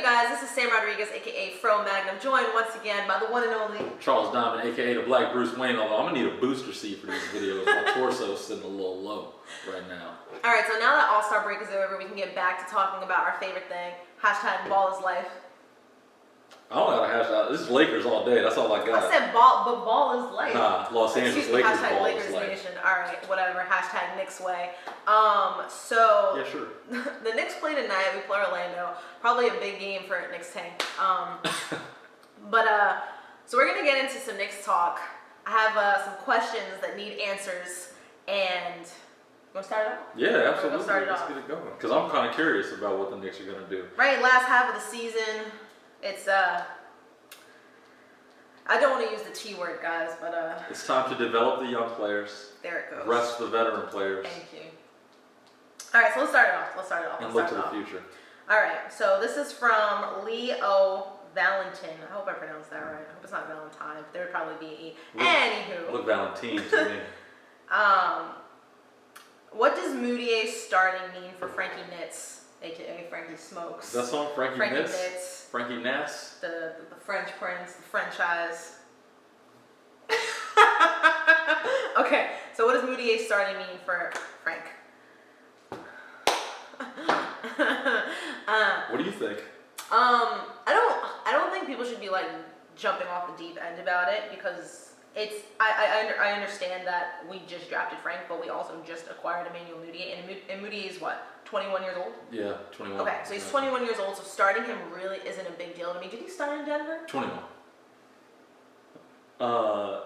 guys? This is Sam Rodriguez, aka Fro Magnum, joined once again by the one and only Charles Diamond, aka the Black Bruce Wayne. Although I'm gonna need a booster seat for these videos. My torso's sitting a little low right now. All right, so now that All-Star break is over, we can get back to talking about our favorite thing. Hashtag ball is life. I don't know how to hash out. This is Lakers all day. That's all I got. I said ball, but ball is life. Nah, Los Angeles Lakers hashtag ball Lakers is life. Nation. All right, whatever. Hashtag Knicks way. So Yeah, sure. the Knicks play tonight. We play Orlando. Probably a big game for Knicks tank. So we're gonna get into some Knicks talk. I have some questions that need answers, and you want to start it off? Yeah, absolutely. Let's get it going. Because I'm kind of curious about what the Knicks are gonna do. Right, last half of the season. It's I don't want to use the T word, guys, but it's time to develop the young players. There it goes. Rest the veteran players. Thank you. All right, so let's start it off. And look to the future. All right, so this is from Leo Valentin. I hope I pronounced that right. I hope it's not Valentine. There would probably be E. Anywho. Look Valentine to me. What does Moutier starting mean for Frankie Nitz, aka Frankie Smokes? That song, Frankie Nitz? Frankie Nats? The French Prince, the franchise. Okay, so what does Moutier starting mean for Frank? What do you think? I don't think people should be like jumping off the deep end about it, because I understand that we just drafted Frank, but we also just acquired Emmanuel Moutier, and Moutier is what, 21 years old? Yeah, 21. Okay, so he's 21 years old, so starting him really isn't a big deal to me. Did he start in Denver? 21. Yeah,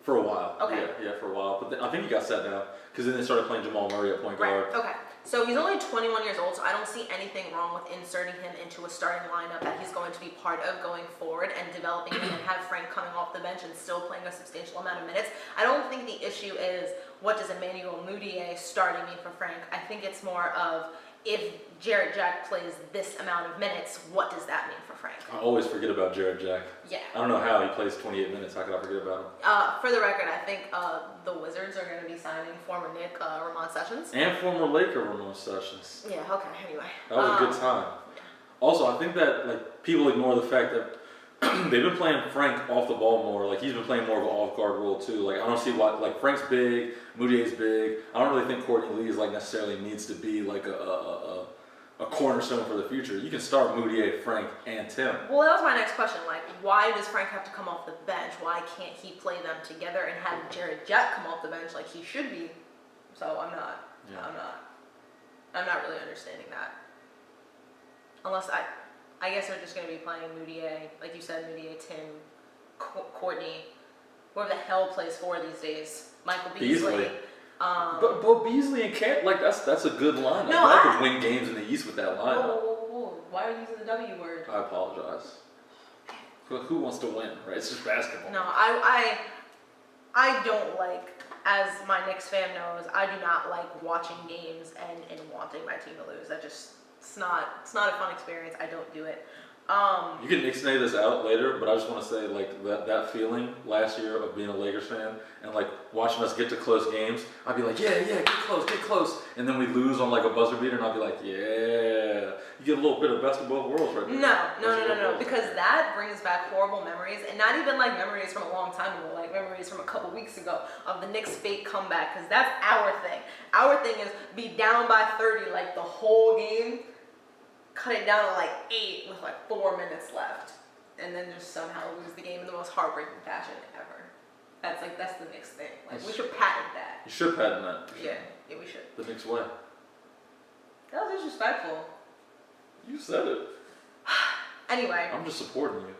for a while. Okay. Yeah, for a while. But then, I think he got set down because then they started playing Jamal Murray at point guard. Right. Okay. So he's only 21 years old, so I don't see anything wrong with inserting him into a starting lineup that he's going to be part of going forward and developing him, and have Frank coming off the bench and still playing a substantial amount of minutes. I don't think the issue is what does Emmanuel Moutier starting mean for Frank. I think it's more of, if Jarrett Jack plays this amount of minutes, what does that mean for Frank? I always forget about Jarrett Jack. Yeah. I don't know how he plays 28 minutes. How could I forget about him? For the record, I think the Wizards are going to be signing former Nick Ramon Sessions. And former Laker Ramon Sessions. Yeah, okay, anyway. That was a good time. Yeah. Also, I think that people ignore the fact that they've been playing Frank off the ball more. Like, he's been playing more of an off-guard role, too. Like, I don't see why. Like, Frank's big, Moutier's big. I don't really think Courtney Lee is, like, necessarily needs to be, like, a cornerstone for the future. You can start Moutier, Frank, and Tim. Well, that was my next question. Like, why does Frank have to come off the bench? Why can't he play them together and have Jarrett Jack come off the bench like he should be? So I'm not really understanding that. Unless I guess they're just going to be playing Moutier, like you said, Moutier, Tim, Courtney, whoever the hell plays for these days. Michael Beasley. But Beasley and Kent, like, that's a good lineup. No, I could win games in the East with that lineup. Whoa. Why are you using the W word? I apologize. Who wants to win, right? It's just basketball. No, I don't like, as my Knicks fan knows, I do not like watching games and wanting my team to lose. It's not a fun experience. I don't do it. You can ixnay this out later, but I just want to say, like, that feeling last year of being a Lakers fan and, like, watching us get to close games, I'd be like, yeah, get close. And then we lose on, like, a buzzer beater, and I'd be like, yeah. You get a little bit of best of both worlds right there. No, because that brings back horrible memories, and not even, like, memories from a long time ago, like memories from a couple weeks ago of the Knicks' fake comeback, because that's our thing. Our thing is be down by 30, like, the whole game, cut it down to like 8 with like 4 minutes left, and then just somehow lose the game in the most heartbreaking fashion ever. That's the Knicks thing. Like, we should patent that. You should patent that. Yeah, we should. The Knicks way. That was disrespectful. You said it. Anyway. I'm just supporting you.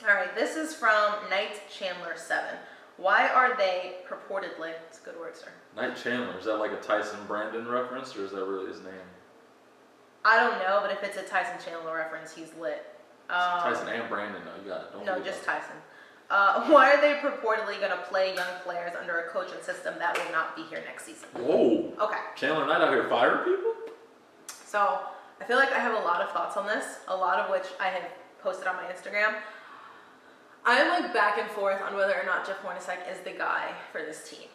Alright, this is from Knight Chandler 7. Why are they purportedly, it's a good word, sir. Knight Chandler, is that like a Tyson Brandon reference, or is that really his name? I don't know, but if it's a Tyson Chandler reference, he's lit. Tyson and Brandon, no, you got it. No, just Tyson. Why are they purportedly going to play young players under a coaching system that will not be here next season? Whoa. Okay. Chandler Knight out here firing people? So, I feel like I have a lot of thoughts on this, a lot of which I have posted on my Instagram. I am like back and forth on whether or not Jeff Hornacek is the guy for this team.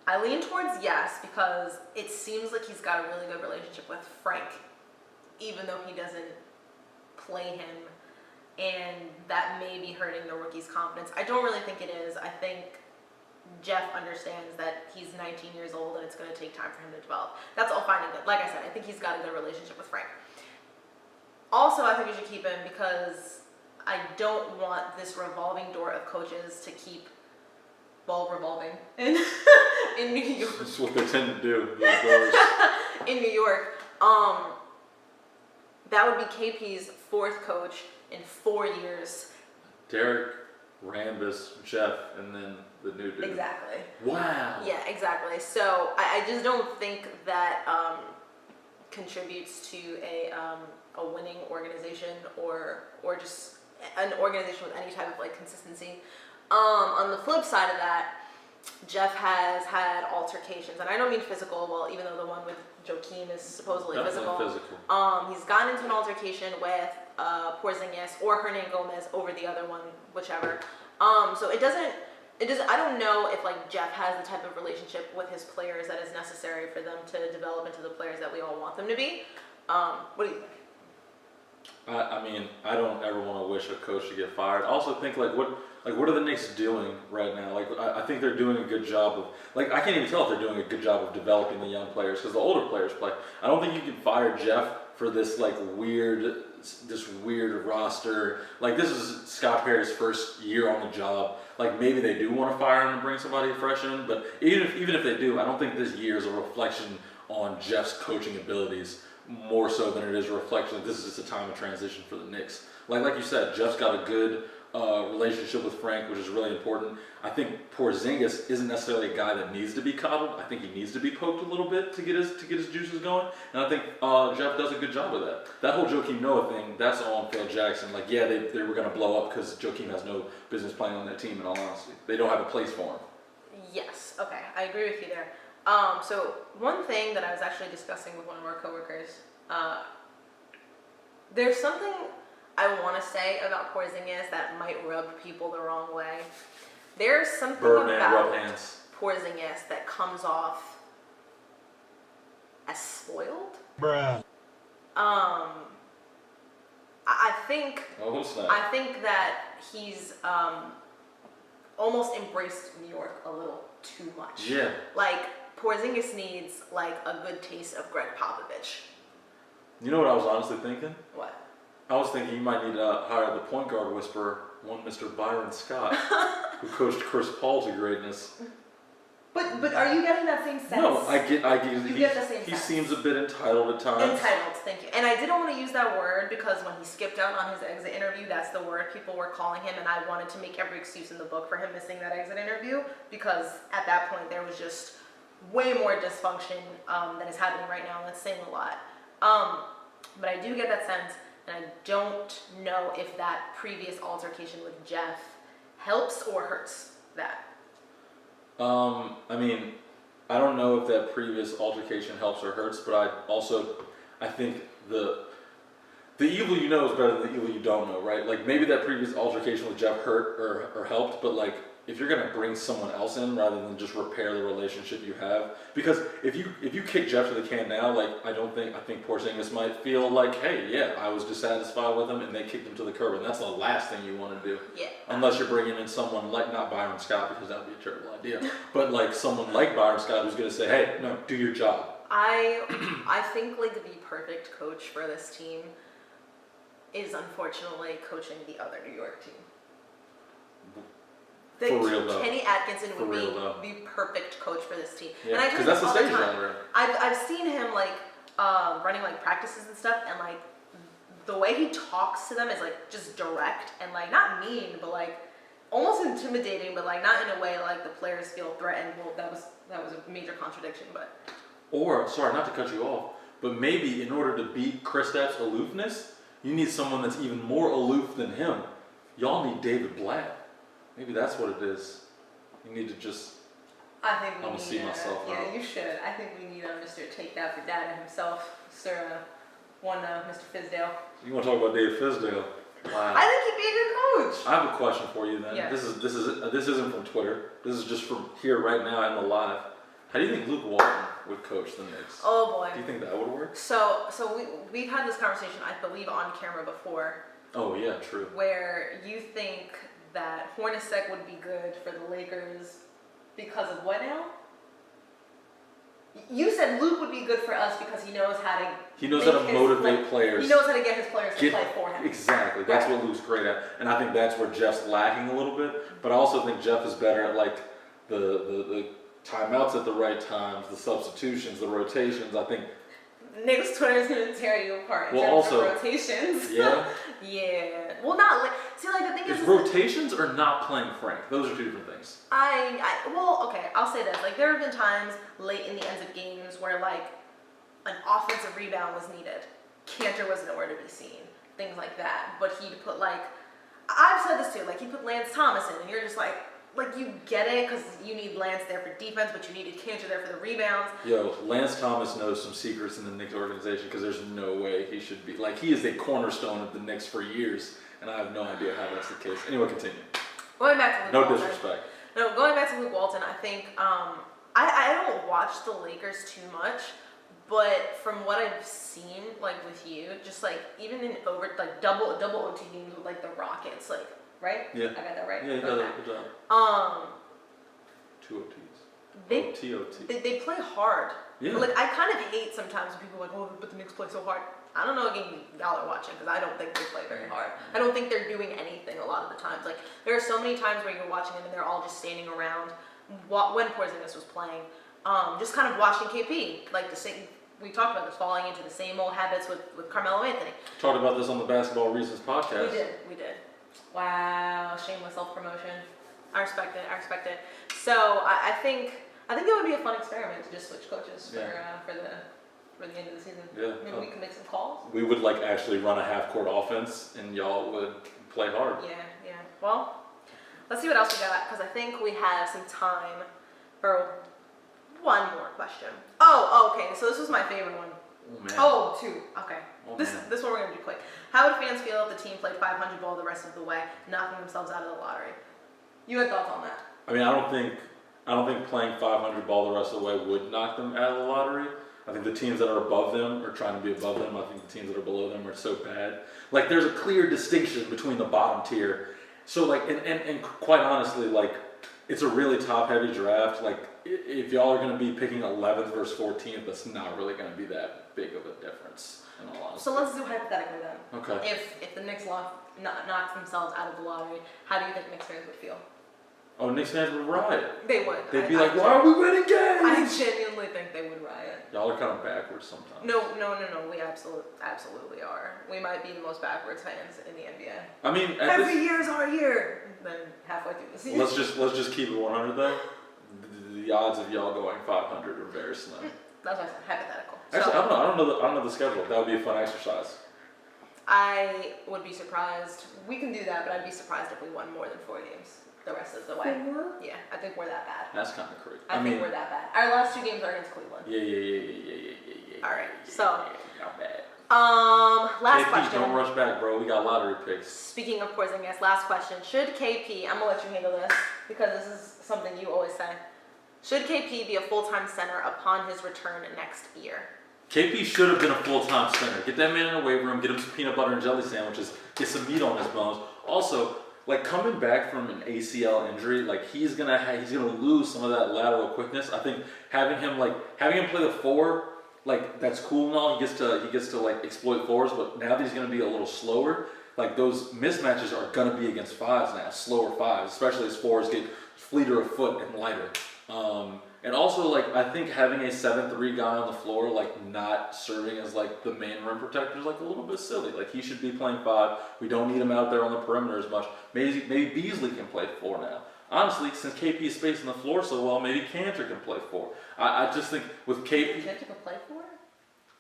I lean towards yes, because it seems like he's got a really good relationship with Frank, even though he doesn't play him, and that may be hurting the rookie's confidence. I don't really think it is. I think Jeff understands that he's 19 years old and it's going to take time for him to develop. That's all fine and good. Like I said, I think he's got a good relationship with Frank. Also, I think we should keep him because I don't want this revolving door of coaches to keep revolving in New York. That's what they tend to do. Those doors. In New York. That would be KP's fourth coach in 4 years. Derek, Rambis, Jeff, and then the new dude. Exactly. Wow. Yeah, exactly. So I just don't think that contributes to a winning organization or just an organization with any type of like consistency. On the flip side of that, Jeff has had altercations, and I don't mean physical. Well, even though the one with Joakim is supposedly Definitely physical. physical. He's gotten into an altercation with Porzingis or Hernan Gomez over the other one, whichever. So it doesn't. I don't know if like Jeff has the type of relationship with his players that is necessary for them to develop into the players that we all want them to be. What do you think? I mean, I don't ever want to wish a coach to get fired. I also think what are the Knicks doing right now? Like, I think they're doing a good job of, like, I can't even tell if they're doing a good job of developing the young players because the older players play. I don't think you can fire Jeff for this weird roster. Like, this is Scott Perry's first year on the job. Like, maybe they do want to fire him and bring somebody fresh in, but even if they do, I don't think this year is a reflection on Jeff's coaching abilities more so than it is a reflection that this is just a time of transition for the Knicks. Like you said, Jeff's got a good relationship with Frank, which is really important. I think Porzingis isn't necessarily a guy that needs to be coddled. I think he needs to be poked a little bit to get his juices going, and I think Jeff does a good job of that. That whole Joakim Noah thing, that's all on Phil Jackson. Like, yeah, they were going to blow up because Joakim has no business playing on that team, in all honesty. They don't have a place for him. Yes, okay, I agree with you there. So one thing that I was actually discussing with one of our coworkers, there's something I want to say about Porzingis that might rub people the wrong way. There's something about Porzingis that comes off as spoiled. Bruh. I think snap. I think that he's almost embraced New York a little too much. Yeah. Like, Porzingis needs like a good taste of Greg Popovich. You know what I was honestly thinking? What? I was thinking you might need to hire the point guard whisperer, one Mr. Byron Scott, who coached Chris Paul to greatness. But are you getting that same sense? No, I get. You get the same He sense. seems a bit entitled at times. Entitled, thank you. And I didn't want to use that word because when he skipped out on his exit interview, that's the word people were calling him, and I wanted to make every excuse in the book for him missing that exit interview because at that point there was just way more dysfunction than is happening right now, and that's saying a lot. But I do get that sense, and I don't know if that previous altercation with Jeff helps or hurts that. I mean, I don't know if that previous altercation helps or hurts, but I think the evil you know is better than the evil you don't know, right? Like, maybe that previous altercation with Jeff hurt or helped, but like, if you're gonna bring someone else in rather than just repair the relationship you have, because if you kick Jeff to the can now, like, I think Porzingis might feel like, hey, yeah, I was dissatisfied with him and they kicked him to the curb, and that's the last thing you want to do. Yeah. Unless you're bringing in someone like, not Byron Scott, because that would be a terrible idea, but like someone like Byron Scott who's gonna say, hey, no, do your job. I think like the perfect coach for this team is unfortunately coaching the other New York team. For real though. Kenny Atkinson would be the perfect coach for this team. Yeah, and I because that's the stage time. you're on. I've seen him like running like practices and stuff, and like the way he talks to them is like just direct and like not mean, but like almost intimidating, but like not in a way like the players feel threatened. Well, that was a major contradiction, but. Or, sorry, not to cut you off, but maybe in order to beat Kristaps' aloofness, you need someone that's even more aloof than him. Y'all need David Blatt. Maybe that's what it is. You need to just. I think we I'm gonna see myself yeah, out. you should. I think we need Mr. Take That for Data himself, Sir Mr. Fizdale. You want to talk about Dave Fizdale? Wow. I think he'd be a good coach. I have a question for you then. Yeah. This isn't from Twitter. This is just from here right now in the live. How do you think Luke Walton would coach the Knicks. Oh boy. Do you think that would work? So we've had this conversation, I believe, on camera before, Oh yeah, true. where you think that Hornacek would be good for the Lakers because of what now? You said Luke would be good for us because he knows how to. He knows how to motivate players. He knows how to get his players to play for him. Exactly. That's Right. what Luke's great at, and I think that's where Jeff's lacking a little bit. But I also think Jeff is better at like the timeouts at the right times, the substitutions, the rotations. I think. Knicks Twitter is gonna tear you apart in Well, terms also- of rotations. Yeah. Yeah. Well, not like see, like the thing Is is rotations or not playing Frank? Those are two different things. well, okay, I'll say this. Like there have been times late in the ends of games where like an offensive rebound was needed. Cantor was nowhere to be seen. Things like that. But he'd put like I've said this too. Like he put Lance Thomas in, and you're just like you get it because you need Lance there for defense, but you needed Cantor there for the rebounds. Yo, Lance Thomas knows some secrets in the Knicks organization because there's no way he should be. Like, he is a cornerstone of the Knicks for years, and I have no idea how that's the case. Anyway, continue. Going back to Luke No Walton. disrespect. No, going back to Luke Walton, I think I don't watch the Lakers too much, but from what I've seen, like with you, just like even in double OT games with like the Rockets, like right? Yeah. I got that right. Yeah, you got that. Good job. 2 OTs. They TOT. they play hard. Yeah. But, like I kind of hate sometimes when people are like, oh, but the Knicks play so hard. I don't know what game y'all are watching because I don't think they play very hard. I don't think they're doing anything a lot of the times. Like there are so many times where you're watching them and they're all just standing around. When Porzingis was playing, just kind of watching KP, like the same. We talked about this, falling into the same old habits with Carmelo Anthony. Talked about this on the Basketball Reasons podcast. We did. Wow, shameless self-promotion. I respect it. So I think it would be a fun experiment to just switch coaches for the end of the season. Yeah. Maybe we can make some calls. We would like actually run a half-court offense, and y'all would play hard. Yeah. Well, let's see what else we got because I think we have some time for one more question. Oh, okay. So this was my favorite one. Oh man. Oh, two. Okay. Oh, this man. one we're gonna do quick. How would fans feel if the team played 500 ball the rest of the way, knocking themselves out of the lottery? You had thoughts on that? I mean, I don't think playing 500 ball the rest of the way would knock them out of the lottery. I think the teams that are above them are trying to be above them. I think the teams that are below them are so bad. Like, there's a clear distinction between the bottom tier. So, like, and quite honestly, like, it's a really top-heavy draft. Like, if y'all are going to be picking 11th versus 14th, that's not really going to be that big of a difference, in all honesty. So let's do hypothetically then. Okay. If the Knicks knocks themselves out of the lottery, how do you think Knicks fans would feel? Oh, Knicks fans would riot. They would. They'd be like, why are we winning I games? genuinely think they would riot. Y'all are kind of backwards sometimes. No. We absolutely are. We might be the most backwards fans in the NBA. I mean, Every year is our year. Then halfway through the season. let's just keep it 100 though. The odds of y'all going 500 are very slim. That's what I said, hypothetical. Actually, So, I don't know the schedule. That would be a fun exercise. I would be surprised. We can do that, but I'd be surprised if we won more than 4 games the rest of the way. 4? Yeah, I think we're that bad. That's kind of crazy. I think we're that bad. Our last 2 games are against Cleveland. Yeah. All right, so Not bad. last KP, question. don't rush back, bro. We got lottery picks. Speaking of Porzingis, last question. Should KP, I'm gonna let you handle this because this is something you always say. Should KP be a full-time center upon his return next year? KP should have been a full-time center. Get that man in the weight room, get him some peanut butter and jelly sandwiches, get some meat on his bones. Also, like coming back from an ACL injury, like he's gonna lose some of that lateral quickness. I think having him play the 4, like that's cool and all. He gets to like exploit 4s, but now that he's gonna be a little slower, like those mismatches are gonna be against 5s now, slower 5s, especially as 4s get fleeter of foot and lighter. And also, like, I think having a 7'3" guy on the floor, like, not serving as, like, the main rim protector is, like, a little bit silly. Like, he should be playing 5. We don't need him out there on the perimeter as much. Maybe Beasley can play 4 now. Honestly, since KP is spacing the floor so well, maybe Cantor can play 4. I just think with KP... Cantor can play 4?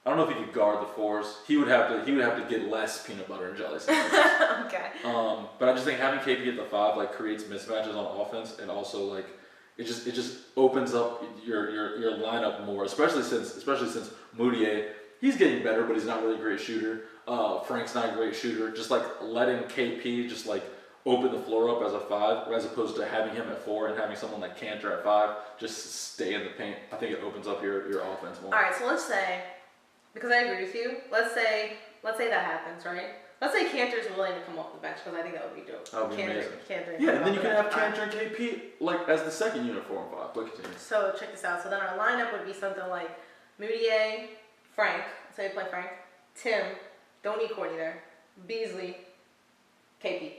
I don't know if he could guard the 4s. He would have to get less peanut butter and jelly sandwiches. Okay. But I just think having KP at the 5, like, creates mismatches on offense and also, like... It just opens up your lineup more, especially since Moutier, he's getting better, but he's not really a great shooter. Frank's not a great shooter. Just like letting KP just like open the floor up as a 5, as opposed to having him at 4 and having someone like Cantor at 5 just stay in the paint. I think it opens up your offense more. All right, so let's say, because I agree with you, let's say that happens, right? Let's say Cantor's willing to come off the bench, because I think that would be dope. That would be amazing. Cantor Yeah, and then you can have Cantor. Cantor and KP like as the second unit 4 and 5. But continue. So check this out. So then our lineup would be something like Moutier, Frank. So you play Frank. Tim. Don't need Courtney there. Beasley. KP.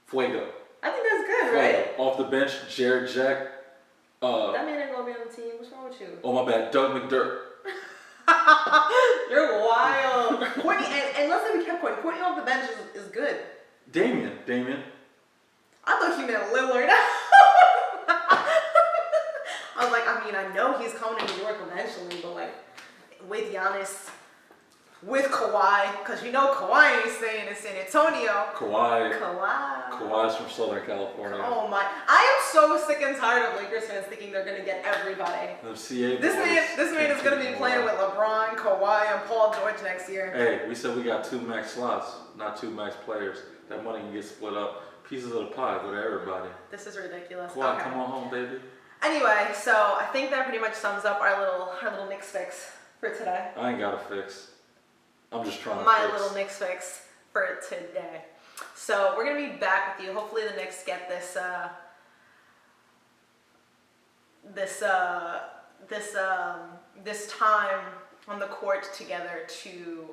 Fuego. I think that's good, Fuego. right? Off the bench, Jared Jack. That man ain't gonna be on the team. What's wrong with you? Oh my bad, Doug McDirt. You're wild. Courtney, and let's say we kept Courtney. Courtney off the bench is good. Damian. I thought you meant Lillard. I was like, I mean, I know he's coming to New York eventually, but like with Giannis, with Kawhi, because you know Kawhi ain't staying in San Antonio. Kawhi's from Southern California. Oh my! I am so sick and tired of Lakers fans thinking they're gonna get everybody. This man is gonna be playing with LeBron, Kawhi, and Paul George next year. Hey, we said we got 2 max slots, not 2 max players. That money can get split up. Pieces of the pie go to everybody. This is ridiculous. Kawhi, Okay. come on home, baby. Anyway, so I think that pretty much sums up our little Knicks fix for today. I ain't got a fix. I'm just trying to My fix. little Knicks fix for today. So we're gonna be back with you. Hopefully the Knicks get this time on the court together to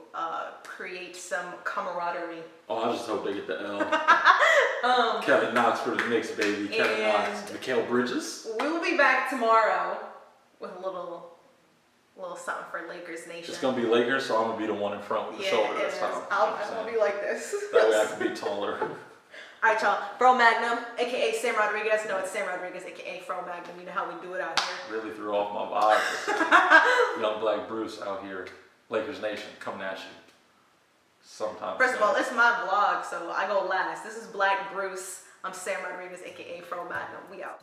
create some camaraderie. Oh, I just hope they get the L. Kevin Knox for the Knicks, baby. Kevin Knox. Mikal Bridges. We will be back tomorrow with a little something for Lakers Nation. It's gonna be Lakers, so I'm gonna be the one in front with the shoulder it this is. time. I'm gonna be like this. That way I can be taller. Alright, y'all. Bro Magnum, aka Sam Rodriguez. No, it's Sam Rodriguez, aka Fro Magnum. You know how we do it out here. Really threw off my vibe. Young Black Bruce out here. Lakers Nation coming at you. Sometime. First of all, this is my vlog, so I go last. This is Black Bruce. I'm Sam Rodriguez, aka Fro Magnum. We out.